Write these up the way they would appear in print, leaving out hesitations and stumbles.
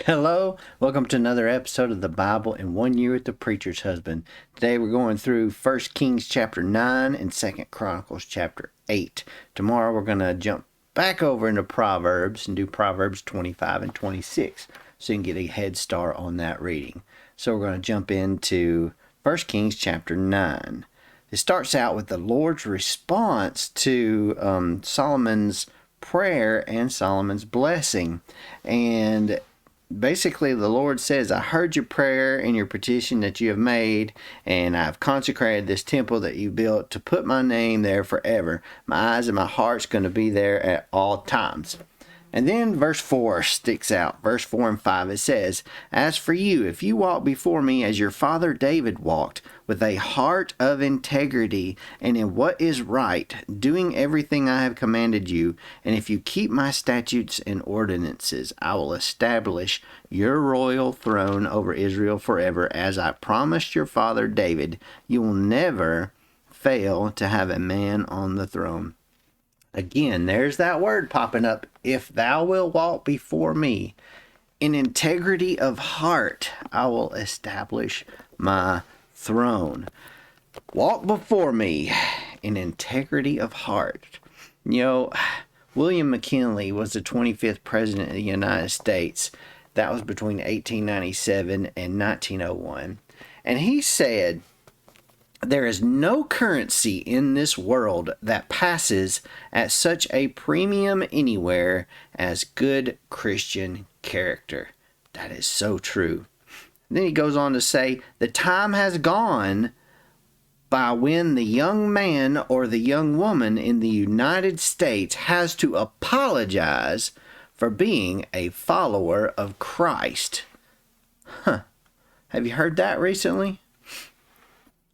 Hello, welcome to another episode of the Bible in 1 Year with the Preacher's Husband. Today we're going through 1 Kings chapter 9 and 2 Chronicles chapter 8. Tomorrow we're going to jump back over into Proverbs and do Proverbs 25 and 26 so you can get a head start on that reading. So we're going to jump into 1 Kings chapter 9. It starts out with the Lord's response to Solomon's prayer and Solomon's blessing. And basically the Lord says, I heard your prayer and your petition that you have made, and I've consecrated this temple that you built to put my name there forever. My eyes and my heart's going to be there at all times. And then verse 4 sticks out. Verse 4 and 5, it says, As for you, if you walk before me as your father David walked, with a heart of integrity and in what is right, doing everything I have commanded you, and if you keep my statutes and ordinances, I will establish your royal throne over Israel forever, as I promised your father David. You will never fail to have a man on the throne. Again, there's that word popping up. If thou wilt walk before me in integrity of heart, I will establish my throne. Walk before me in integrity of heart. You know, William McKinley was the 25th president of the United States. That was between 1897 and 1901. And he said, there is no currency in this world that passes at such a premium anywhere as good Christian character. That is so true. And then he goes on to say, the time has gone by when the young man or the young woman in the United States has to apologize for being a follower of Christ. Have you heard that recently?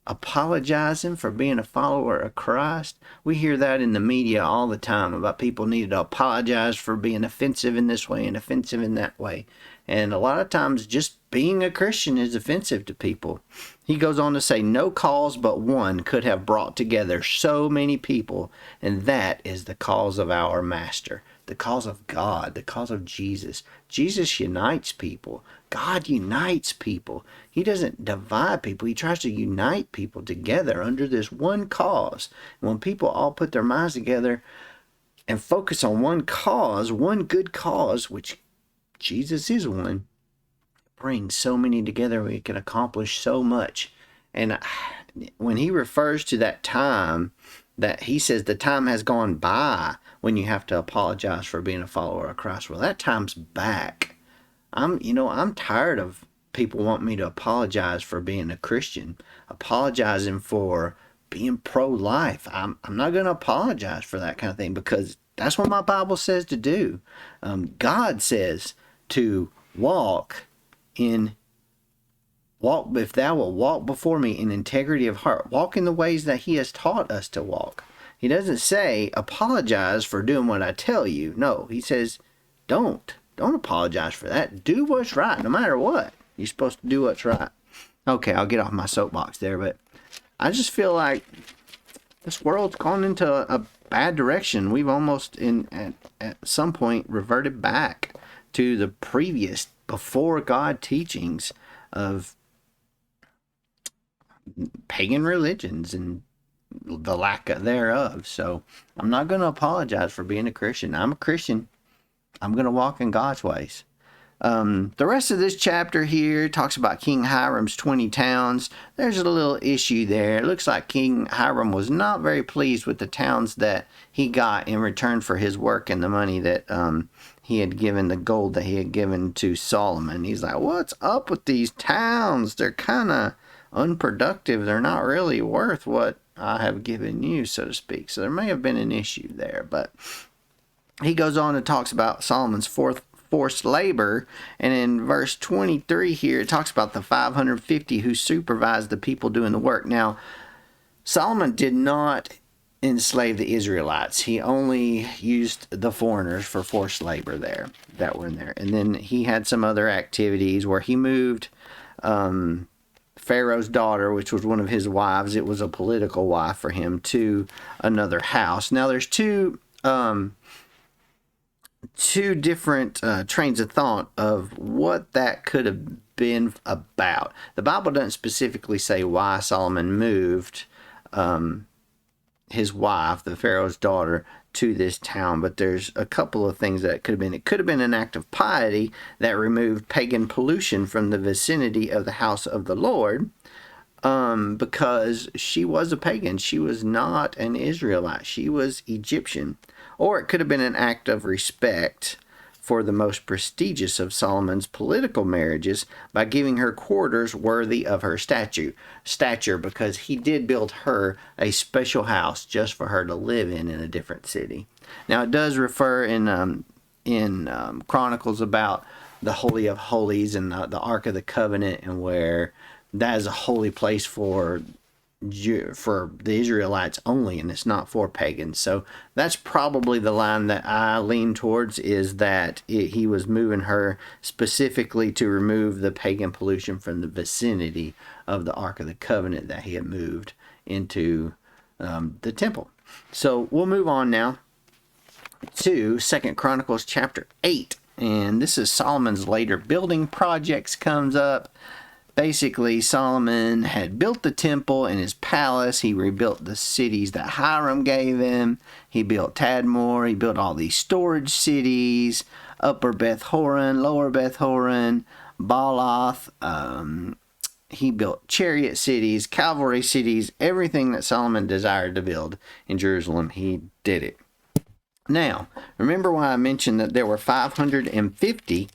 Apologizing for being a follower of Christ. We hear that in the media all the time about people needing to apologize for being offensive in this way and offensive in that way. And a lot of times just being a Christian is offensive to people. He goes on to say, no cause but one could have brought together so many people, and that is the cause of our Master, the cause of God, the cause of Jesus. Jesus unites people. God unites people. He doesn't divide people. He tries to unite people together under this one cause. And when people all put their minds together and focus on one cause, one good cause, which Jesus is one, brings so many together, we can accomplish so much. And when he refers to that time, that he says the time has gone by when you have to apologize for being a follower of Christ. Well, that time's back. I'm tired of people wanting me to apologize for being a Christian, apologizing for being pro-life. I'm not going to apologize for that kind of thing, because that's what my Bible says to do. God says to if thou wilt walk before me in integrity of heart, walk in the ways that he has taught us to walk. He doesn't say apologize for doing what I tell you. No, he says don't apologize for that. Do what's right, no matter what. You're supposed to do what's right. Okay, I'll get off my soapbox there, but I just feel like this world's gone into a bad direction. We've almost at some point reverted back to the previous, before God teachings of pagan religions and the lack thereof. So I'm not going to apologize for being a Christian. I'm a Christian. I'm going to walk in God's ways. The rest of this chapter here talks about King Hiram's 20 towns. There's a little issue there. It looks like King Hiram was not very pleased with the towns that he got in return for his work and the money that he had given, the gold that he had given to Solomon. He's like, what's up with these towns? They're kind of unproductive. They're not really worth what I have given you, so to speak. So there may have been an issue there, but he goes on and talks about Solomon's forced labor, and in verse 23 here it talks about the 550 who supervised the people doing the work. Now, Solomon did not enslave the Israelites. He only used the foreigners for forced labor there that were in there. And then he had some other activities where he moved Pharaoh's daughter, which was one of his wives. It was a political wife for him, to another house. Now there's two two different trains of thought of what that could have been about. The Bible doesn't specifically say why Solomon moved his wife, the Pharaoh's daughter, to this town, but there's a couple of things that it could have been. It could have been an act of piety that removed pagan pollution from the vicinity of the house of the Lord, because she was a pagan. She was not an Israelite. She was Egyptian. Or it could have been an act of respect for the most prestigious of Solomon's political marriages by giving her quarters worthy of her stature, because he did build her a special house just for her to live in a different city. Now, it does refer in Chronicles about the Holy of Holies and the Ark of the Covenant, and where that is a holy place for the Israelites only, and it's not for pagans. So that's probably the line that I lean towards, is that he was moving her specifically to remove the pagan pollution from the vicinity of the Ark of the Covenant that he had moved into the temple. So we'll move on now to 2 Chronicles chapter 8, and this is Solomon's later building projects comes up. Basically, Solomon had built the temple in his palace. He rebuilt the cities that Hiram gave him. He built Tadmor. He built all these storage cities, Upper Beth Horon, Lower Beth Horon, Baalath. He built chariot cities, cavalry cities, everything that Solomon desired to build in Jerusalem, he did it. Now, remember why I mentioned that there were 550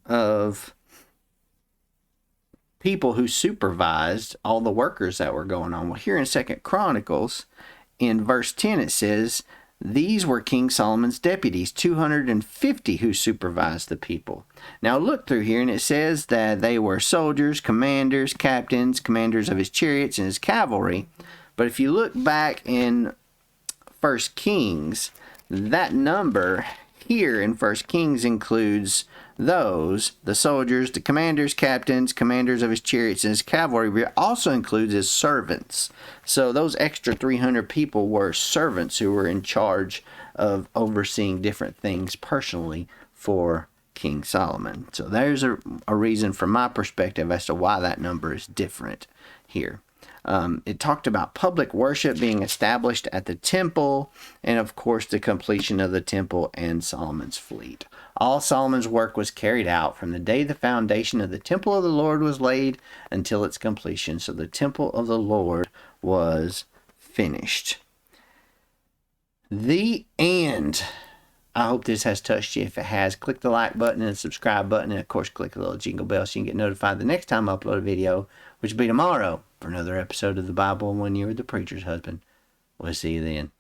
of people who supervised all the workers that were going on. Well, here in 2 Chronicles, in verse 10, it says, these were King Solomon's deputies, 250 who supervised the people. Now look through here, and it says that they were soldiers, commanders, captains, commanders of his chariots and his cavalry. But if you look back in 1 Kings, that number here in 1 Kings includes the soldiers, the commanders, captains, commanders of his chariots and his cavalry, but it also includes his servants. So those extra 300 people were servants who were in charge of overseeing different things personally for King Solomon. So there's a reason from my perspective as to why that number is different here. It talked about public worship being established at the temple, and of course the completion of the temple and Solomon's fleet. All Solomon's work was carried out from the day the foundation of the temple of the Lord was laid until its completion. So the temple of the Lord was finished. The end. I hope this has touched you. If it has, click the like button and the subscribe button, and of course click the little jingle bell so you can get notified the next time I upload a video, which will be tomorrow for another episode of the Bible in 1 Year with the Preacher's Husband. We'll see you then.